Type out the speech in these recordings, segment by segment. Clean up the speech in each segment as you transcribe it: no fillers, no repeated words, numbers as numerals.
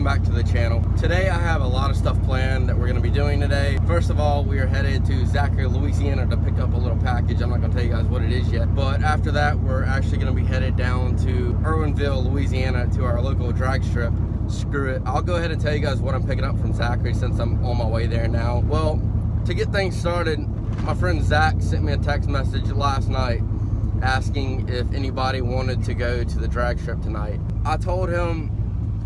welcome back to the channel. Today I have a lot of stuff planned that we're going to be doing today. First of all, we are headed to Zachary, Louisiana to pick up a little package. I'm not going to tell you guys what it is yet, but after that we're actually going to be headed down to Erwinville, Louisiana to our local drag strip. Screw it, I'll go ahead and tell you guys what I'm picking up from Zachary since I'm on my way there now. Well, to get things started, my friend Zach sent me a text message last night asking if anybody wanted to go to the drag strip tonight. I told him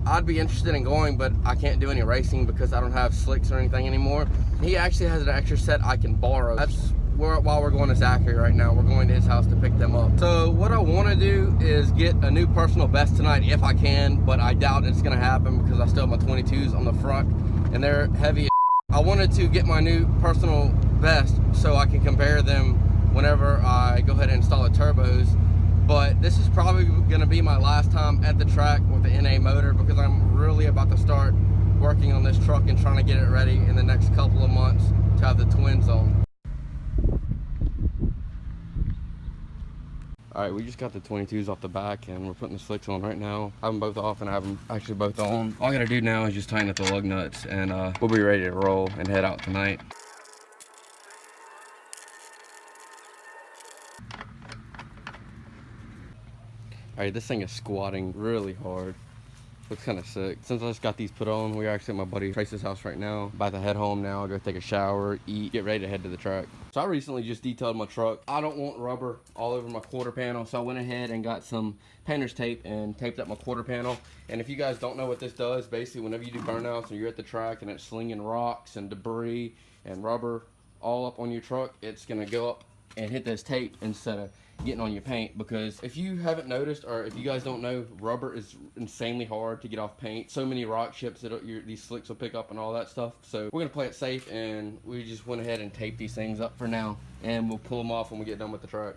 I'd be interested in going, but I can't do any racing because I don't have slicks or anything anymore. He actually has an extra set I can borrow. That's while we're going to Zachary right now. We're going to his house to pick them up. So what I want to do is get a new personal best tonight if I can, but I doubt it's going to happen because I still have my 22s on the front and they're heavy as I wanted to get my new personal best so I can compare them whenever I go ahead and install the turbos. But this is probably going to be my last time at the track with the NA motor because I'm really about to start working on this truck and trying to get it ready in the next couple of months to have the twins on. Alright, we just got the 22s off the back and we're putting the slicks on right now. I have them both off and I have them actually both on. All I gotta do now is just tighten up the lug nuts and we'll be ready to roll and head out tonight. Alright, this thing is squatting really hard. Looks kind of sick. Since I just got these put on, we're actually at my buddy Trace's house right now. About to head home now, go take a shower, eat, get ready to head to the track. So I recently just detailed my truck. I don't want rubber all over my quarter panel, so I went ahead and got some painter's tape and taped up my quarter panel. And if you guys don't know what this does, basically whenever you do burnouts and you're at the track and it's slinging rocks and debris and rubber all up on your truck, it's gonna go up and hit this tape instead of getting on your paint. Because if you haven't noticed, or if you guys don't know, rubber is insanely hard to get off paint. So many rock chips that these slicks will pick up and all that stuff. So we're gonna play it safe and we just went ahead and taped these things up for now, and we'll pull them off when we get done with the track.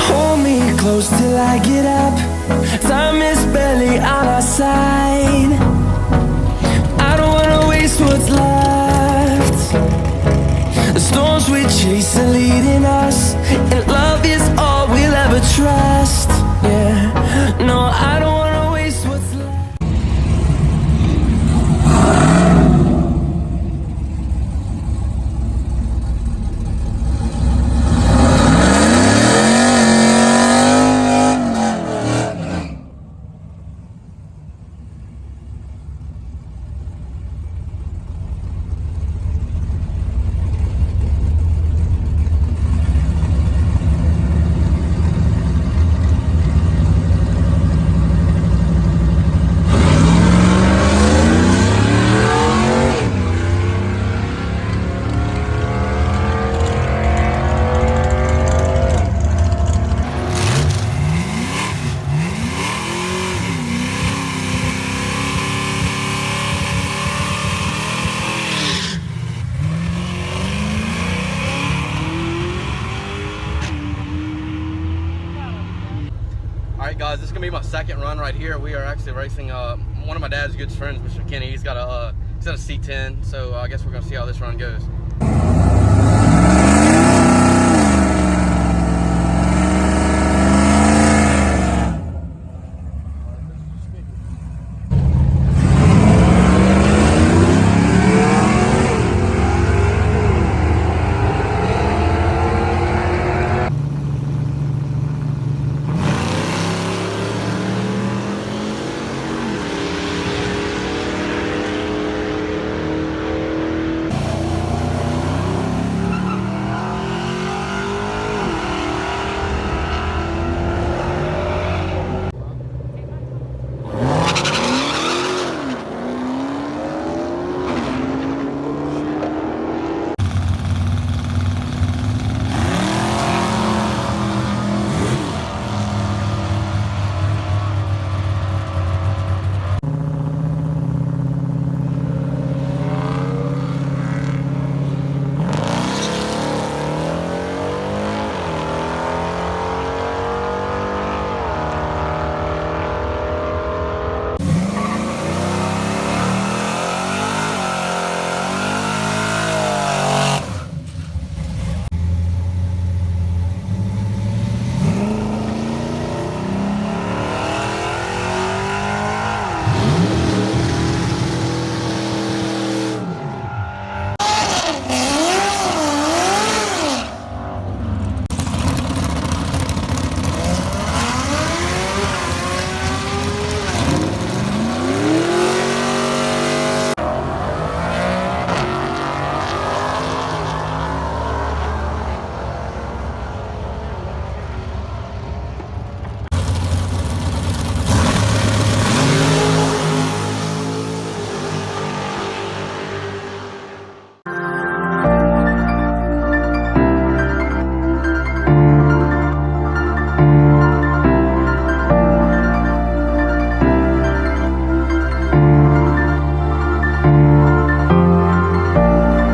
Hold me close till I get up. Time is barely on our side. I don't wanna waste what's left. The storms we chase are leading us, and love is all we'll ever trust. Yeah, no, I don't wanna waste what's left. Alright guys, this is going to be my second run right here. We are actually racing one of my dad's good friends, Mr. Kenny. He's got a C10, so I guess we're going to see how this run goes.